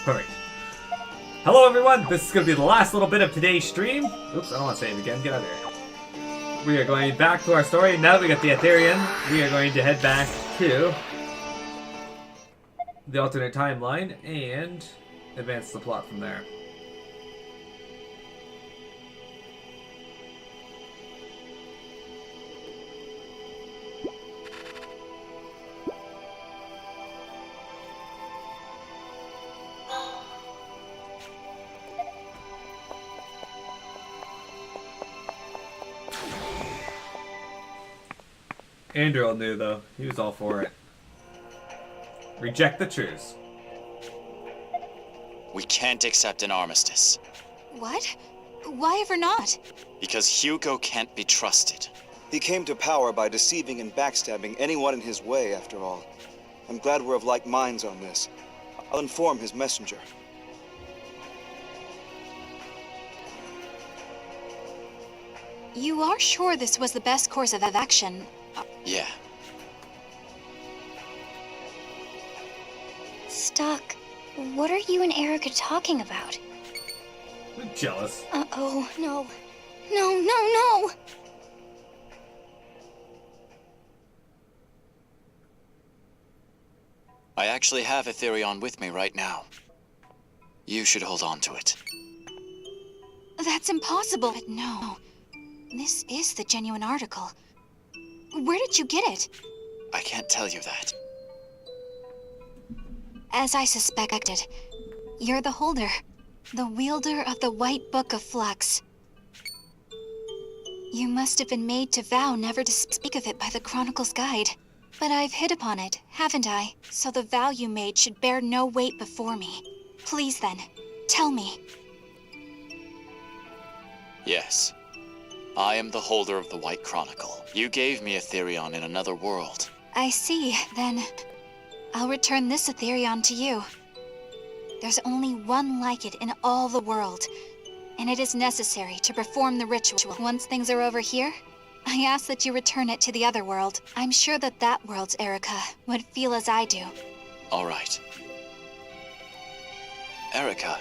Perfect. Hello everyone, this is going to be the last little bit of today's stream. Oops, I don't want to save again, get out of here. We are going back to our story. Now that we got the Ethereum, we are going to head back to the alternate timeline and advance the plot from there. Andrew knew, though. He was all for it. Reject the truce. We can't accept an armistice. What? Why ever not? Because Hugo can't be trusted. He came to power by deceiving and backstabbing anyone in his way, after all. I'm glad we're of like minds on this. I'll inform his messenger. You are sure this was the best course of action? Yeah. Stuck. What are you and Erica talking about? I'm jealous. Uh-oh, no. No. I actually have Ethereon with me right now. You should hold on to it. That's impossible. But no. This is the genuine article. Where did you get it? I can't tell you that. As I suspected, you're the holder. The wielder of the White Book of Flux. You must have been made to vow never to speak of it by the Chronicle's guide. But I've hit upon it, haven't I? So the vow you made should bear no weight before me. Please then, tell me. Yes. I am the holder of the White Chronicle. You gave me Ethereon in another world. I see. Then, I'll return this Ethereon to you. There's only one like it in all the world, and it is necessary to perform the ritual. Once things are over here, I ask that you return it to the other world. I'm sure that that world's Erica would feel as I do. All right. Erica,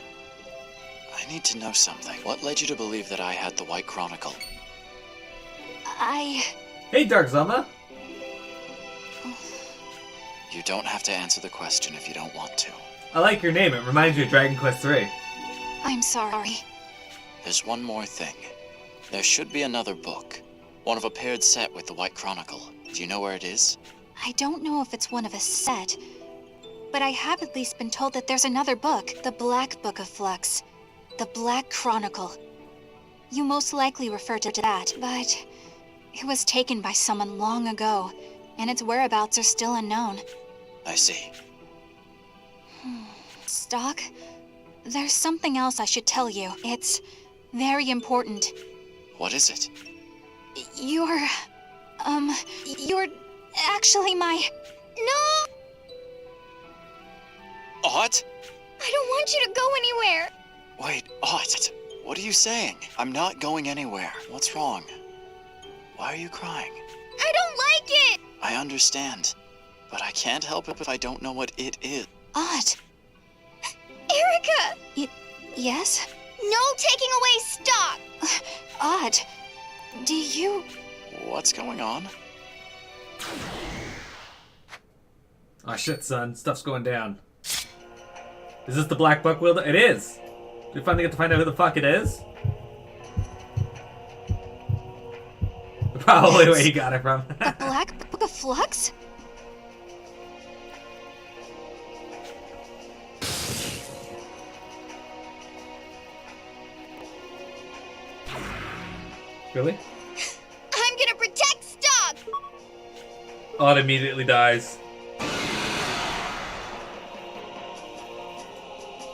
I need to know something. What led you to believe that I had the White Chronicle? Hey, Dark Zama. You don't have to answer the question if you don't want to. I like your name. It reminds me of Dragon Quest III. I'm sorry. There's one more thing. There should be another book. One of a paired set with the White Chronicle. Do you know where it is? I don't know if it's one of a set, but I have at least been told that there's another book, the Black Book of Flux. The Black Chronicle. You most likely refer to that, but it was taken by someone long ago, and its whereabouts are still unknown. I see. Stock, there's something else I should tell you. It's very important. What is it? You're actually my... No! Ott? I don't want you to go anywhere. Wait, Ott, what are you saying? I'm not going anywhere. What's wrong? Why are you crying? I don't like it. I understand, but I can't help it if I don't know what it is. Odd. Erica! Yes? No taking away stock. Odd. Do you... What's going on? Aw, shit, son. Stuff's going down. Is this the Black Book wielder? It is! Do we finally get to find out who the fuck it is? Probably where he got it from. The Black Book of Flux? Really? I'm gonna protect stock. Odd immediately dies.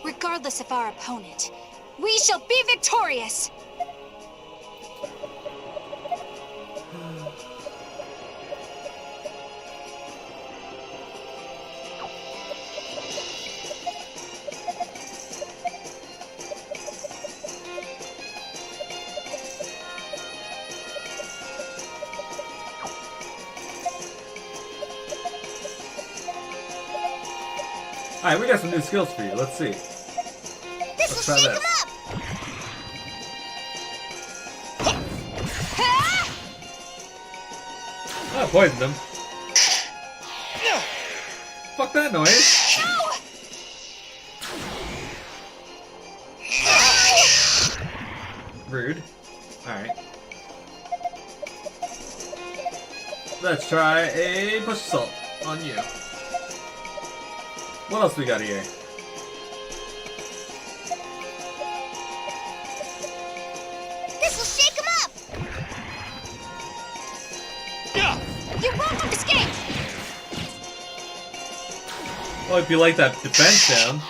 Regardless of our opponent, we shall be victorious! Alright, we got some new skills for you. Let's see. Let's try this. Oh, I poisoned him. Fuck that noise. Rude. Alright. Let's try a push assault on you. What else we got here? This'll shake him up! You won't escape! Well, if you like that defense down.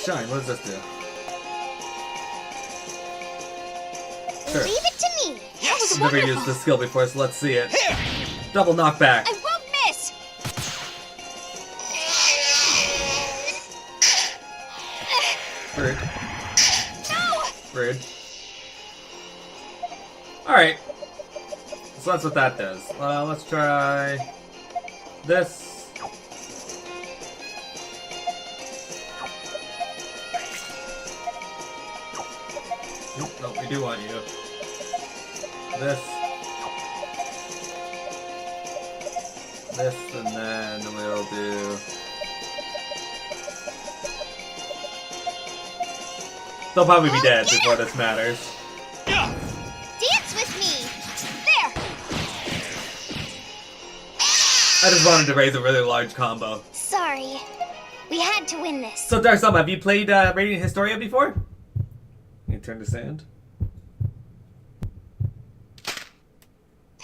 Shine, what does this do? Sure. Leave it to me! That was Never wonderful. used this skill before, so let's see it. Double knockback. I won't miss! Rude. No! Rude. Alright. So that's what that does. Let's try this. Nope, we do want you. This. This, and then we'll do... They'll probably be dead before this matters. Dance with me! There! I just wanted to raise a really large combo. Sorry. We had to win this. So, Dark Selma, have you played Radiant Historia before? You turn to sand.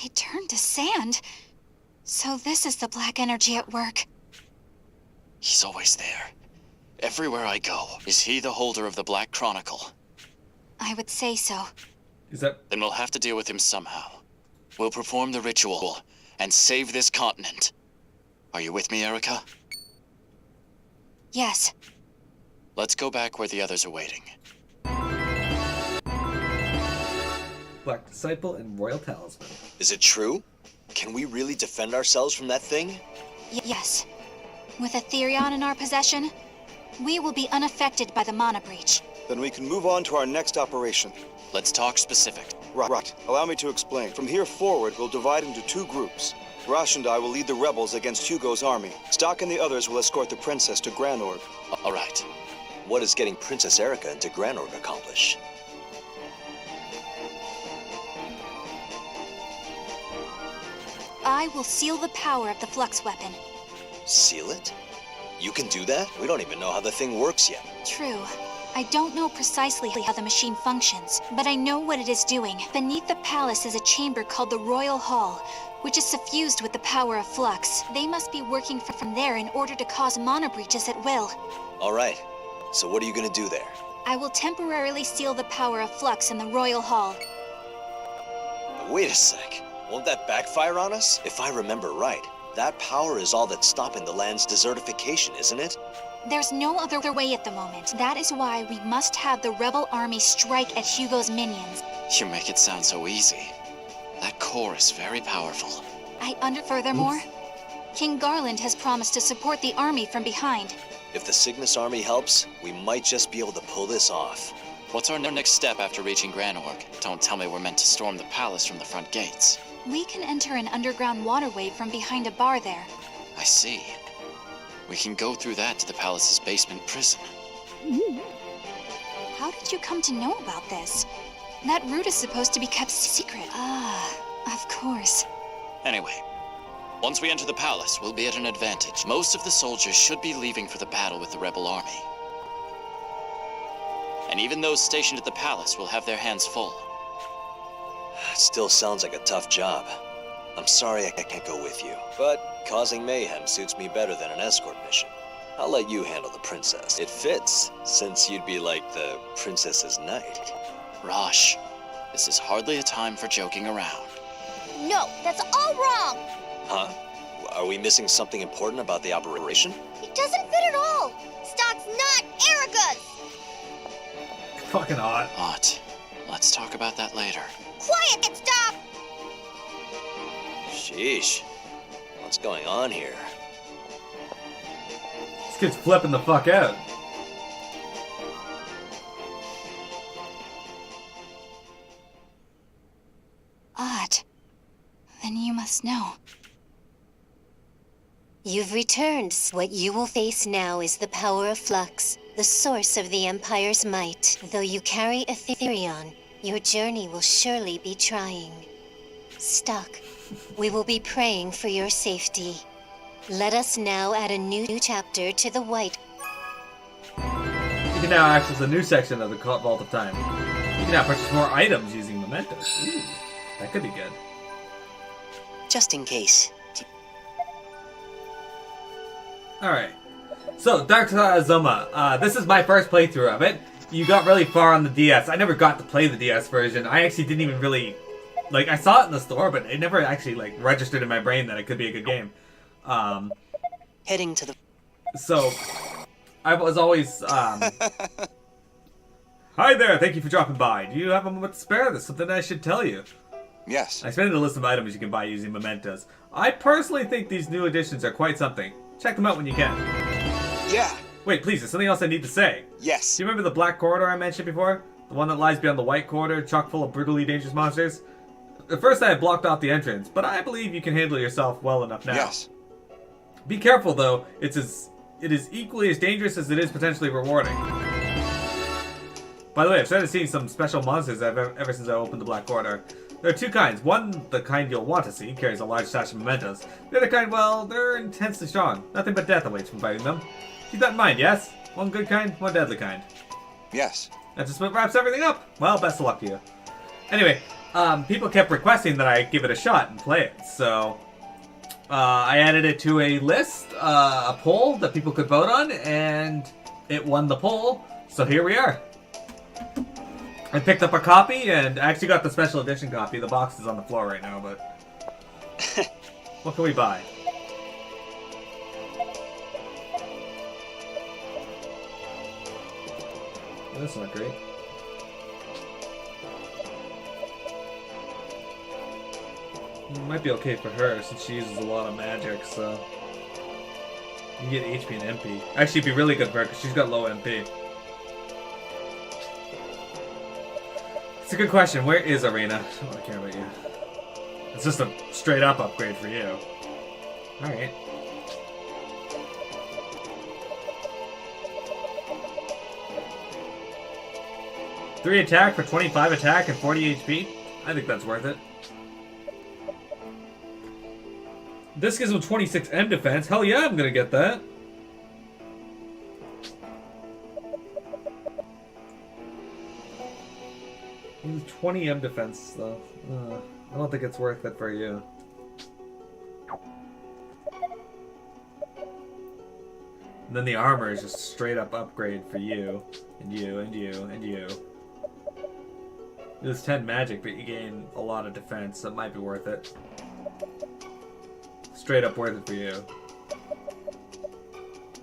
They turned to sand? So this is the black energy at work. He's always there. Everywhere I go. Is he the holder of the Black Chronicle? I would say so. Is that... Then we'll have to deal with him somehow. We'll perform the ritual and save this continent. Are you with me, Erica? Yes. Let's go back where the others are waiting. Black Disciple and Royal Talisman. Is it true? Can we really defend ourselves from that thing? Yes. With Etherion in our possession, we will be unaffected by the mana breach. Then we can move on to our next operation. Let's talk specific. Right. Allow me to explain. From here forward, we'll divide into two groups. Rosh and I will lead the rebels against Hugo's army. Stock and the others will escort the princess to Granorg. All right. What does getting Princess Erica into Granorg accomplish? I will seal the power of the flux weapon. Seal it? You can do that? We don't even know how the thing works yet. True. I don't know precisely how the machine functions, but I know what it is doing. Beneath the palace is a chamber called the Royal Hall, which is suffused with the power of flux. They must be working from there in order to cause mana breaches at will. All right. So what are you gonna do there? I will temporarily seal the power of flux in the Royal Hall. But wait a sec. Won't that backfire on us? If I remember right, that power is all that's stopping the land's desertification, isn't it? There's no other way at the moment. That is why we must have the rebel army strike at Hugo's minions. You make it sound so easy. That core is very powerful. Furthermore, King Garland has promised to support the army from behind. If the Cygnus army helps, we might just be able to pull this off. What's our next step after reaching Granorg? Don't tell me we're meant to storm the palace from the front gates. We can enter an underground waterway from behind a bar there. I see. We can go through that to the palace's basement prison. How did you come to know about this? That route is supposed to be kept secret. Ah, of course. Anyway, once we enter the palace, we'll be at an advantage. Most of the soldiers should be leaving for the battle with the rebel army. And even those stationed at the palace will have their hands full. It still sounds like a tough job. I'm sorry I can't go with you, but causing mayhem suits me better than an escort mission. I'll let you handle the princess. It fits, since you'd be like the princess's knight. Rosh, this is hardly a time for joking around. No, that's all wrong! Huh? Are we missing something important about the operation? It doesn't fit at all. Stock's not Erica's. Fucking hot. What? Let's talk about that later. Quiet and stop. Sheesh. What's going on here? This kid's flipping the fuck out. Odd. Then you must know. You've returned. What you will face now is the power of Flux, the source of the Empire's might. Though you carry Etherion, your journey will surely be trying. Stuck, we will be praying for your safety. Let us now add a new chapter to the White. You can now access a new section of the Vault of Time. You can now purchase more items using mementos. Ooh, that could be good. Just in case. Alright. So, Dark Zoma. This is my first playthrough of it. You got really far on the DS. I never got to play the DS version. I actually didn't even really... Like, I saw it in the store, but it never actually, like, registered in my brain that it could be a good game. Heading to the... So, I was always, Hi there, thank you for dropping by. Do you have a moment to spare? There's something I should tell you. Yes. I expanded the list of items you can buy using mementos. I personally think these new additions are quite something. Check them out when you can. Yeah. Wait, please, there's something else I need to say. Yes. Do you remember the black corridor I mentioned before? The one that lies beyond the white corridor, chock full of brutally dangerous monsters? At first I had blocked off the entrance, but I believe you can handle yourself well enough now. Yes. Be careful though, it is equally as dangerous as it is potentially rewarding. By the way, I've started seeing some special monsters ever since I opened the Black Corridor. There are two kinds. One, the kind you'll want to see, carries a large stash of mementos. The other kind, well, they're intensely strong. Nothing but death awaits from fighting them. Keep that in mind, yes? One good kind, one deadly kind. Yes. That just wraps everything up. Well, best of luck to you. Anyway, people kept requesting that I give it a shot and play it, so... I added it to a list, a poll that people could vote on, and it won the poll, so here we are. I picked up a copy, and I actually got the special edition copy. The box is on the floor right now, but... What can we buy? That's not great. It might be okay for her since she uses a lot of magic, so you can get HP and MP. Actually, it'd be really good for her because she's got low MP. It's a good question. Where is Arena? I don't really care about you. It's just a straight up upgrade for you. Alright. Three attack for 25 attack and 40 HP. I think that's worth it. This gives him 26 M defense. Hell yeah, I'm gonna get that. He's 20 M defense though. I don't think it's worth it for you. And then the armor is just straight up upgrade for you, and you, and you, and you. It's 10 magic, but you gain a lot of defense. That might be worth it. Straight up worth it for you.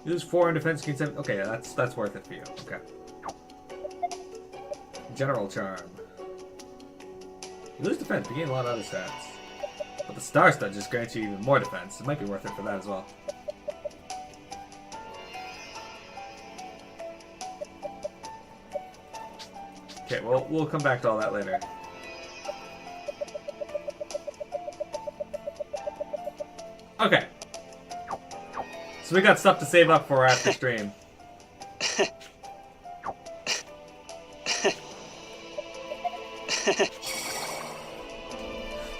You lose 4 in defense, gain 7. Okay, that's worth it for you. Okay. General charm. You lose defense, but you gain a lot of other stats. But the star stud just grants you even more defense. It might be worth it for that as well. Okay, well, we'll come back to all that later. Okay. So we got stuff to save up for after stream.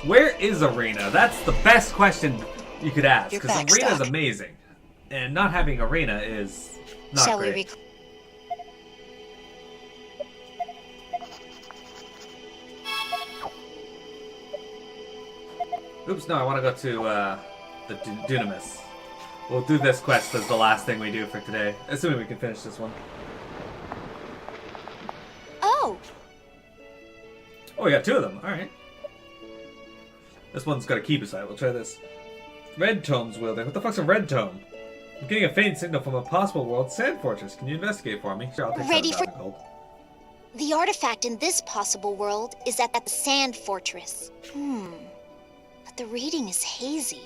Where is Arena? That's the best question you could ask, because Arena's amazing. And not having Arena is not great. Oops, no, I want to go to the Dunamis. We'll do this quest as the last thing we do for today, assuming we can finish this one. Oh! Oh, we got 2 of them. Alright. This one's got a key beside it. We'll try this. Red tomes, wielder. What the fuck's a red tome? I'm getting a faint signal from a possible world sand fortress. Can you investigate for me? Sure, I'll take Ready for- gold. The artifact in this possible world is at the sand fortress. But the reading is hazy.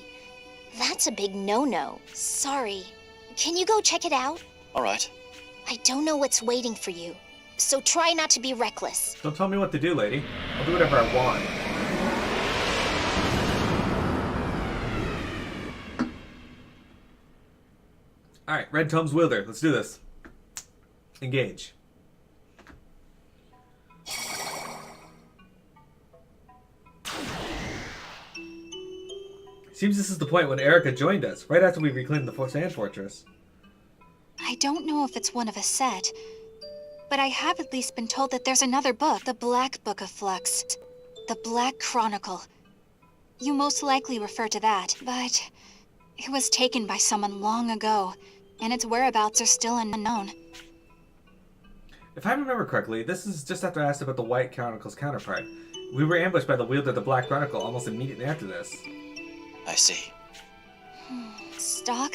That's a big no-no. Sorry. Can you go check it out? All right. I don't know what's waiting for you, so try not to be reckless. Don't tell me what to do, lady. I'll do whatever I want. Alright, Red Tome's wielder. Let's do this. Engage. Seems this is the point when Erica joined us, right after we reclaimed the sand fortress. I don't know if it's one of a set, but I have at least been told that there's another book, the Black Book of Flux, the Black Chronicle. You most likely refer to that, but it was taken by someone long ago, and its whereabouts are still unknown. If I remember correctly, this is just after I asked about the White Chronicle's counterpart. We were ambushed by the wielder of the Black Chronicle almost immediately after this. I see. Stock,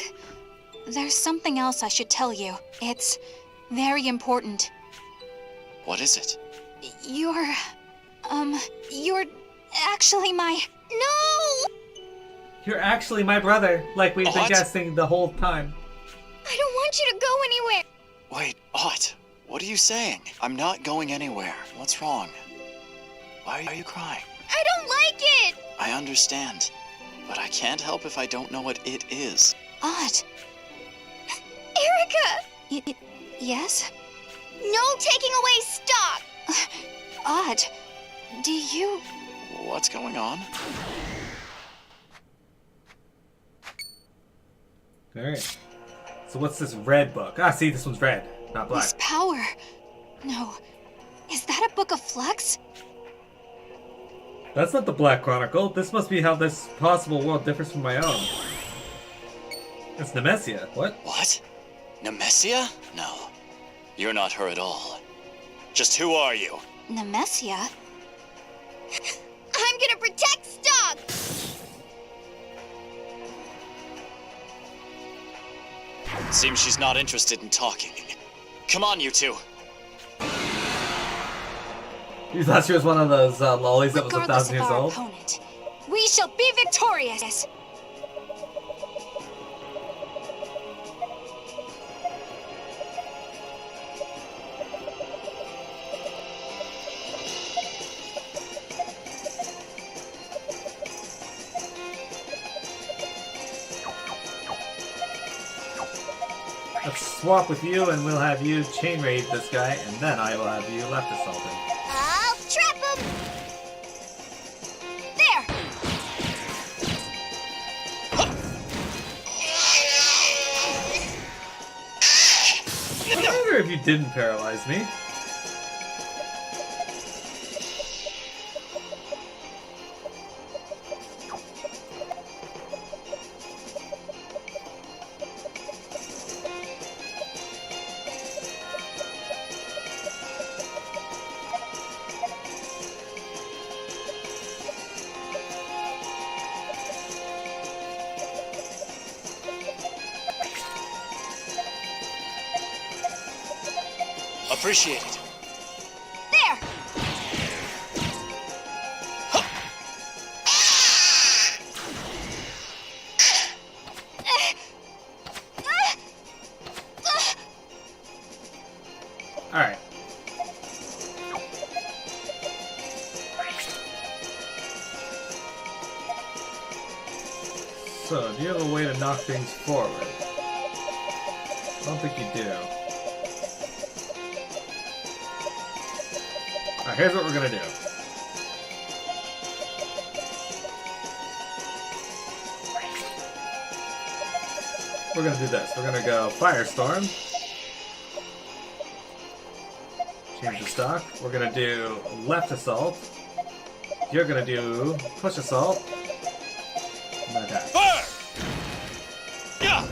there's something else I should tell you. It's very important. What is it? You're actually my... No! You're actually my brother, like we've been What? guessing the whole time. I don't want you to go anywhere. Wait, Ott, what are you saying? I'm not going anywhere. What's wrong? Why are you crying? I don't like it. I understand, but I can't help if I don't know what it is. Odd. Erica! Yes? No taking away stock. Odd. Do you... What's going on? Alright. So what's this red book? Ah, see, this one's red, not black. This power... No. Is that a book of flux? That's not the Black Chronicle. This must be how this possible world differs from my own. It's Nemesia. What? What? Nemesia? No. You're not her at all. Just who are you? Nemesia? I'm gonna protect stock. Seems she's not interested in talking. Come on, you two. You thought she was one of those lollies that was Regardless 1,000 of years our old? opponent, we shall be victorious! Let's swap with you and we'll have you chain raid this guy and then I will have you left assault him. I'll trap him. There. I wonder if you didn't paralyze me. Appreciate it. There. Alright. So, do you have a way to knock things forward? I don't think you do. Alright, here's what we're gonna do. We're gonna do this. We're gonna go Firestorm. Change the stock. We're gonna do left assault. You're gonna do push assault. And attack. Fire! Yeah!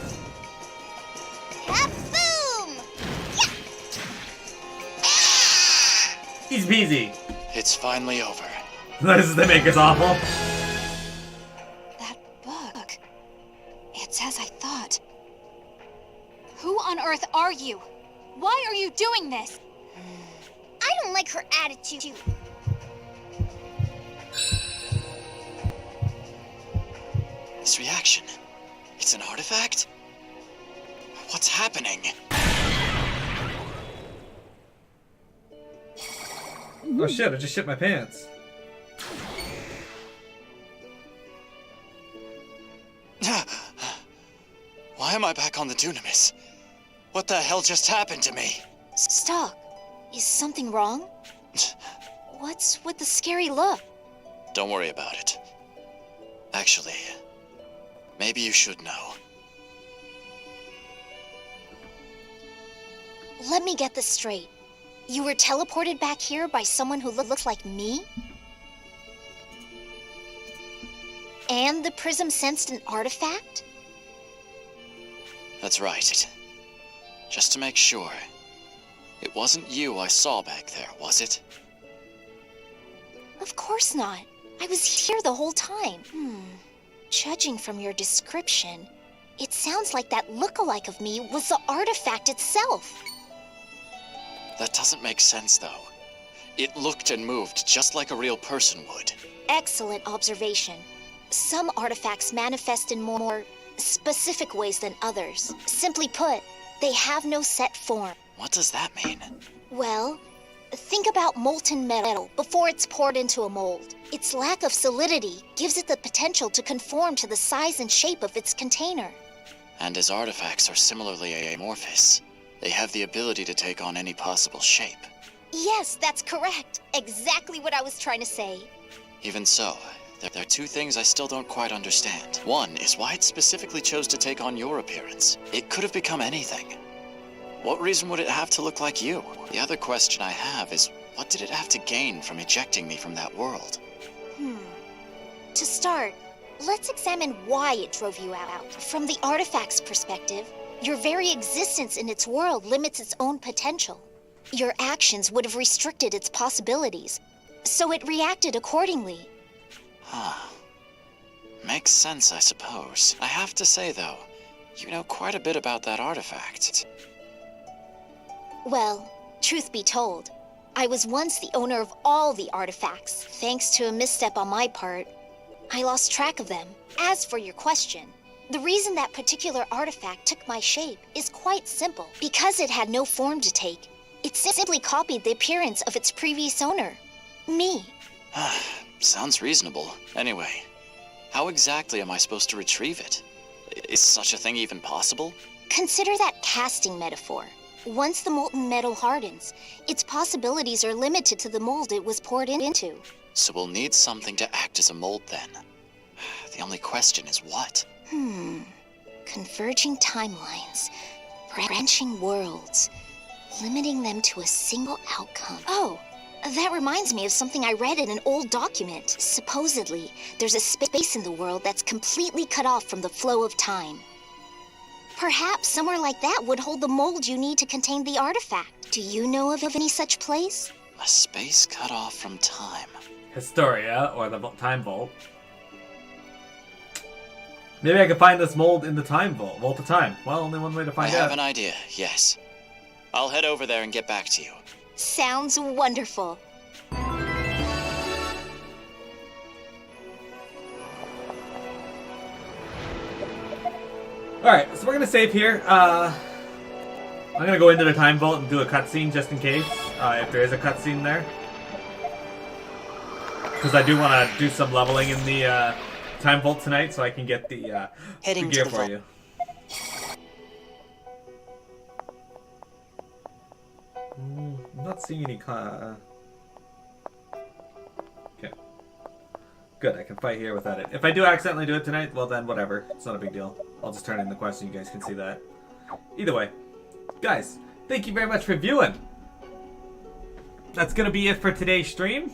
Kaboom! Easy peasy. It's finally over. This is the Maker's awful. That book... as I thought. Who on earth are you? Why are you doing this? I don't like her attitude. This reaction. It's an artifact? What's happening? Oh shit, I just shit my pants. Why am I back on the Dunamis? What the hell just happened to me? Stop. Is something wrong? What's with the scary look? Don't worry about it. Actually, maybe you should know. Let me get this straight. You were teleported back here by someone who looks like me? And the prism sensed an artifact? That's right. Just to make sure, it wasn't you I saw back there, was it? Of course not. I was here the whole time. Judging from your description, it sounds like that look-alike of me was the artifact itself. That doesn't make sense, though. It looked and moved just like a real person would. Excellent observation. Some artifacts manifest in more specific ways than others. Simply put, they have no set form. What does that mean? Well, think about molten metal before it's poured into a mold. Its lack of solidity gives it the potential to conform to the size and shape of its container. And as artifacts are similarly amorphous, they have the ability to take on any possible shape. Yes, that's correct. Exactly what I was trying to say. Even so, there are two things I still don't quite understand. One is why it specifically chose to take on your appearance. It could have become anything. What reason would it have to look like you? The other question I have is, what did it have to gain from ejecting me from that world? To start, let's examine why it drove you out. From the artifact's perspective, your very existence in its world limits its own potential. Your actions would have restricted its possibilities, so it reacted accordingly. Makes sense, I suppose. I have to say, though, you know quite a bit about that artifact. Well, truth be told, I was once the owner of all the artifacts. Thanks to a misstep on my part, I lost track of them. As for your question, the reason that particular artifact took my shape is quite simple. Because it had no form to take, it simply copied the appearance of its previous owner, me. Sounds reasonable. Anyway, how exactly am I supposed to retrieve it? Is such a thing even possible? Consider that casting metaphor. Once the molten metal hardens, its possibilities are limited to the mold it was poured into. So we'll need something to act as a mold then. The only question is what? Converging timelines, branching worlds, limiting them to a single outcome. Oh, that reminds me of something I read in an old document. Supposedly, there's a space in the world that's completely cut off from the flow of time. Perhaps somewhere like that would hold the mold you need to contain the artifact. Do you know of any such place? A space cut off from time. Historia, or the Time Vault. Maybe I can find this mold in the Time Vault. Vault of Time. Well, only one way to I find have out. an idea, yes. I'll head over there and get back to you. Sounds wonderful. Alright, so we're gonna save here. I'm gonna go into the Time Vault and do a cutscene just in case, if there is a cutscene there. Because I do want to do some leveling in the Time Vault tonight, so I can get the gear for you. I'm not seeing any okay. Good, I can fight here without it. If I do accidentally do it tonight, well then, whatever. It's not a big deal. I'll just turn in the quest and you guys can see that. Either way. Guys, thank you very much for viewing. That's going to be it for today's stream.